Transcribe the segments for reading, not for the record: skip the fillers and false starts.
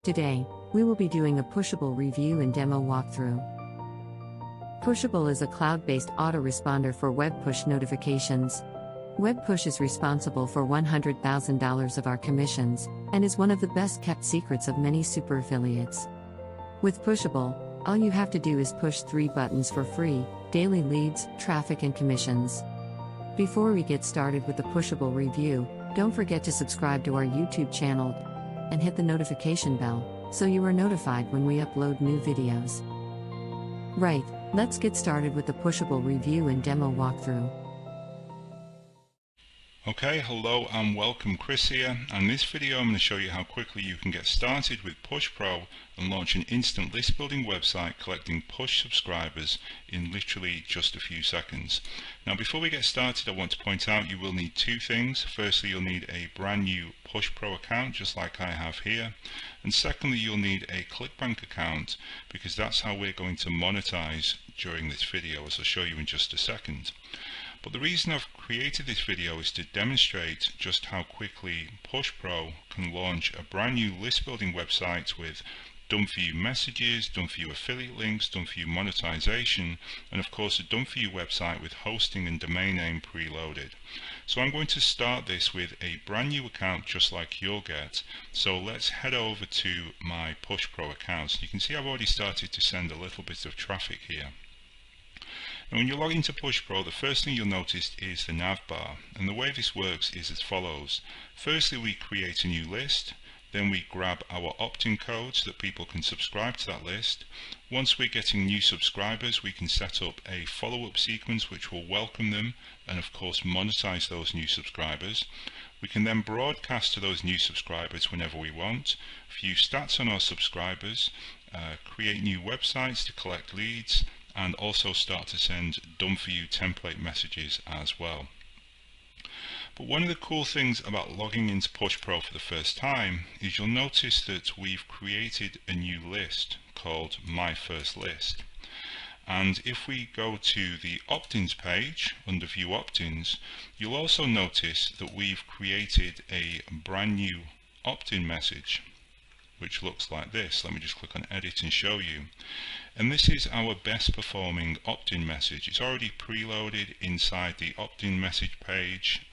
Today, we will be doing a Pushable review and demo walkthrough. Pushable is a cloud-based autoresponder for web push notifications. Web push is responsible for $100,000 of our commissions, and is one of the best kept secrets of many super affiliates. With Pushable, all you have to do is push 3 buttons for free: daily leads, traffic, and commissions. Before we get started with the Pushable review, don't forget to subscribe to our YouTube channel and hit the notification bell, so you are notified when we upload new videos. Right, let's get started with the Pushable review and demo walkthrough. Okay, hello and welcome, Chris here, and in this video I'm going to show you how quickly you can get started with Pushable and launch an instant list building website collecting push subscribers in literally just a few seconds. Now before we get started, I want to point out you will need 2 things. Firstly, you'll need a brand new Pushpro account just like I have here, and secondly you'll need a ClickBank account, because that's how we're going to monetize during this video, as I'll show you in just a second. But the reason I've created this video is to demonstrate just how quickly Pushpro can launch a brand new list building website with done for you messages, done for you affiliate links, done for you monetization, and of course a done for you website with hosting and domain name preloaded. So I'm going to start this with a brand new account just like you'll get. So let's head over to my Pushpro account. You can see I've already started to send a little bit of traffic here. Now when you log into Pushpro, the first thing you'll notice is the nav bar, and the way this works is as follows. Firstly, we create a new list, then we grab our opt-in code so that people can subscribe to that list. Once we're getting new subscribers, we can set up a follow-up sequence which will welcome them and of course monetize those new subscribers. We can then broadcast to those new subscribers whenever we want, view stats on our subscribers, create new websites to collect leads, and also start to send done for you template messages as well. But one of the cool things about logging into Pushpro for the first time is you'll notice that we've created a new list called My First List. And if we go to the opt-ins page under view opt-ins, you'll also notice that we've created a brand new opt-in message which looks like this. Let me just click on edit and show you. And this is our best performing opt-in message. It's already preloaded inside the opt-in message page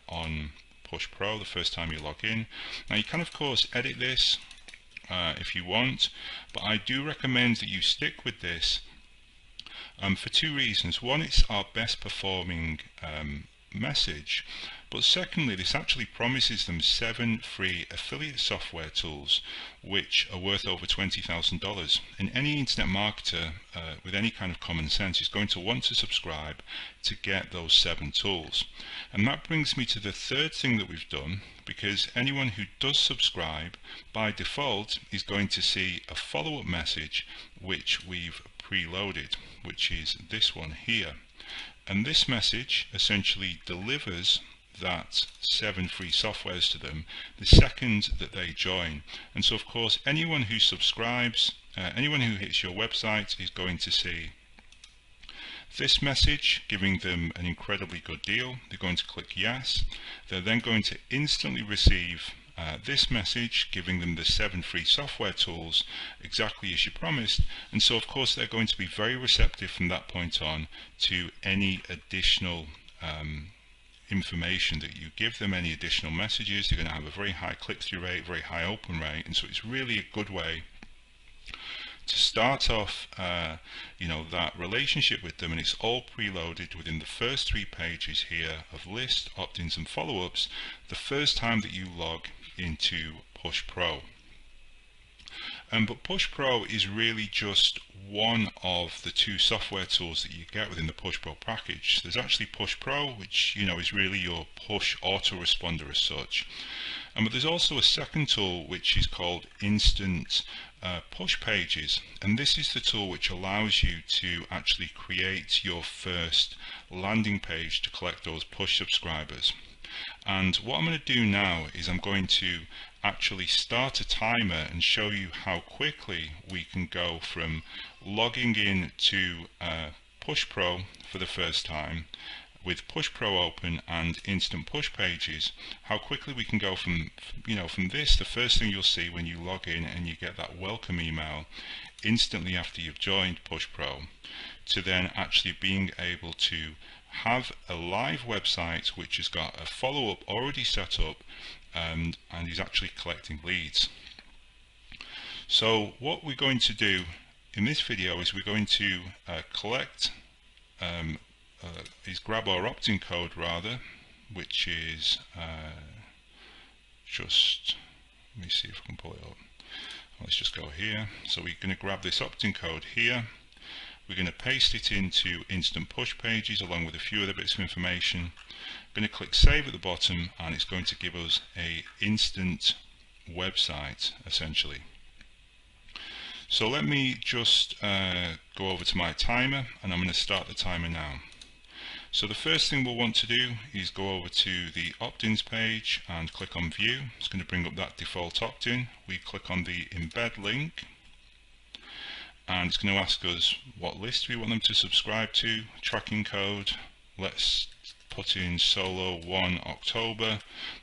on Pushpro the first time you log in. Now you can of course edit this if you want, but I do recommend that you stick with this for 2 reasons. One, it's our best performing message, but secondly this actually promises them 7 free affiliate software tools which are worth over $20,000, and any internet marketer with any kind of common sense is going to want to subscribe to get those 7 tools. And that brings me to the third thing that we've done, because anyone who does subscribe by default is going to see a follow-up message which we've preloaded, which is this one here. And this message essentially delivers that 7 free softwares to them the second that they join. And so of course anyone who subscribes, anyone who hits your website is going to see this message giving them an incredibly good deal. They're going to click yes. They're then going to instantly receive this message giving them the 7 free software tools exactly as you promised, and so of course they're going to be very receptive from that point on to any additional information that you give them, any additional messages. They're going to have a very high click-through rate, very high open rate, and so it's really a good way to start off that relationship with them, and it's all preloaded within the first 3 pages here of list, opt-ins and follow-ups the first time that you log into Pushpro. But Pushpro is really just one of the 2 software tools that you get within the Pushpro package. There's actually Pushpro, which is really your push autoresponder as such. But there's also a second tool which is called Instant Push Pages, and this is the tool which allows you to actually create your first landing page to collect those push subscribers. And what I'm going to do now is I'm going to actually start a timer and show you how quickly we can go from logging in to Pushpro for the first time, with Push Pro open and instant push pages, how quickly we can go from this, the first thing you'll see when you log in and you get that welcome email instantly after you've joined Push Pro, to then actually being able to have a live website which has got a follow-up already set up and is actually collecting leads. So what we're going to do in this video is we're going to grab our opt-in code rather, which is just, let me see if I can pull it up. Let's just go here. So we're going to grab this opt-in code here. We're going to paste it into instant push pages along with a few other bits of information. I'm going to click save at the bottom, and it's going to give us a instant website essentially. So let me just go over to my timer, and I'm going to start the timer now. So the first thing we'll want to do is go over to the opt-ins page and click on view. It's going to bring up that default opt-in. We click on the embed link, and it's going to ask us what list we want them to subscribe to. Tracking code, let's put in solo 1 October,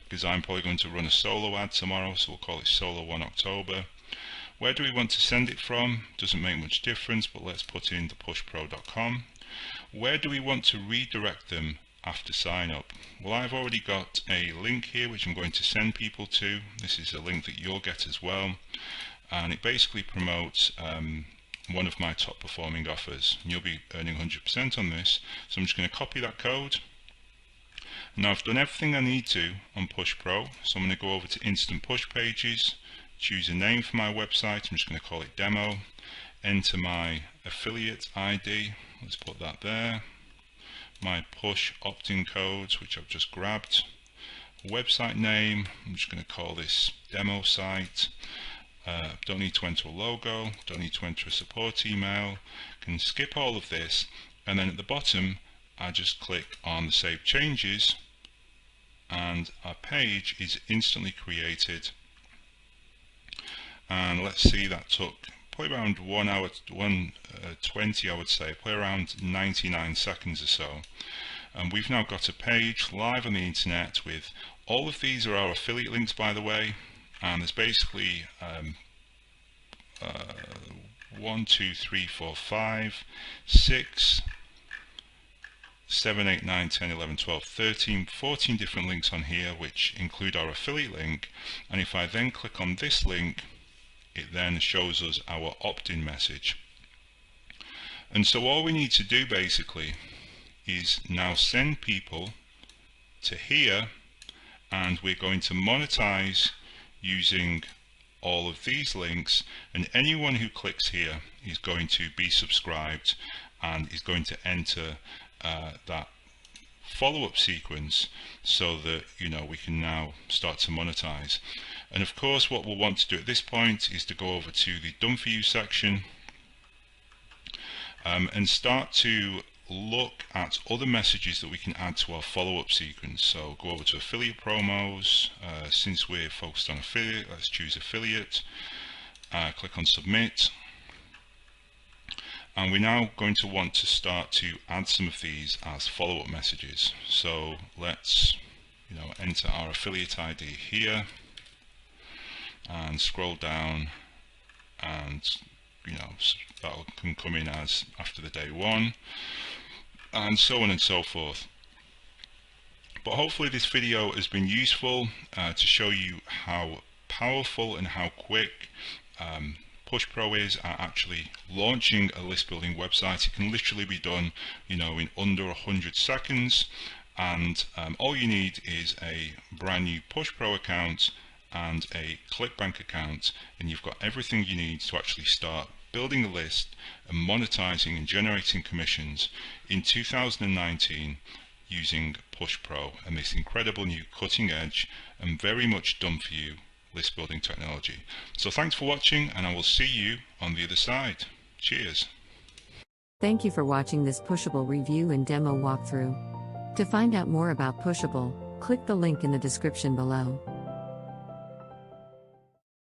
because I'm probably going to run a solo ad tomorrow, so we'll call it solo 1 October. Where do we want to send it from? Doesn't make much difference, but let's put in the pushpro.com. Where do we want to redirect them after sign up? Well, I've already got a link here which I'm going to send people to. This is a link that you'll get as well, and it basically promotes one of my top performing offers, and you'll be earning 100% on this. So I'm just going to copy that code. Now I've done everything I need to on Push Pro, so I'm going to go over to instant push pages, choose a name for my website. I'm just going to call it demo, enter my affiliate ID, let's put that there, my push opt-in codes which I've just grabbed, website name, I'm just going to call this demo site. Don't need to enter a logo, don't need to enter a support email, can skip all of this, and then at the bottom I just click on the save changes, and our page is instantly created. And let's see, that took probably around 1 hour, 1:20 I would say, probably around 99 seconds or so. And we've now got a page live on the internet with all of these are our affiliate links, by the way, and there's basically 1, 2, 3, 4, 5, 6, 7, 8, 9, 10, 11, 12, 13, 14 different links on here which include our affiliate link. And if I then click on this link, it then shows us our opt-in message. And so all we need to do basically is now send people to here, and we're going to monetize using all of these links, and anyone who clicks here is going to be subscribed and is going to enter that follow-up sequence, so that we can now start to monetize. And of course what we'll want to do at this point is to go over to the done for you section and start to look at other messages that we can add to our follow-up sequence. So go over to affiliate promos. Since we're focused on affiliate, let's choose affiliate, click on submit, and we're now going to want to start to add some of these as follow-up messages. So let's enter our affiliate ID here and scroll down, and that can come in as after the day 1, and so on and so forth. But hopefully this video has been useful to show you how powerful and how quick Push Pro is at actually launching a list building website. It can literally be done in under 100 seconds, and all you need is a brand new Push Pro account and a ClickBank account, and you've got everything you need to actually start building a list and monetizing and generating commissions in 2019 using Push Pro and this incredible new cutting edge and very much done for you list building technology. So thanks for watching, and I will see you on the other side. Cheers. Thank you for watching this Pushable review and demo walkthrough. To find out more about Pushable, click the link in the description below.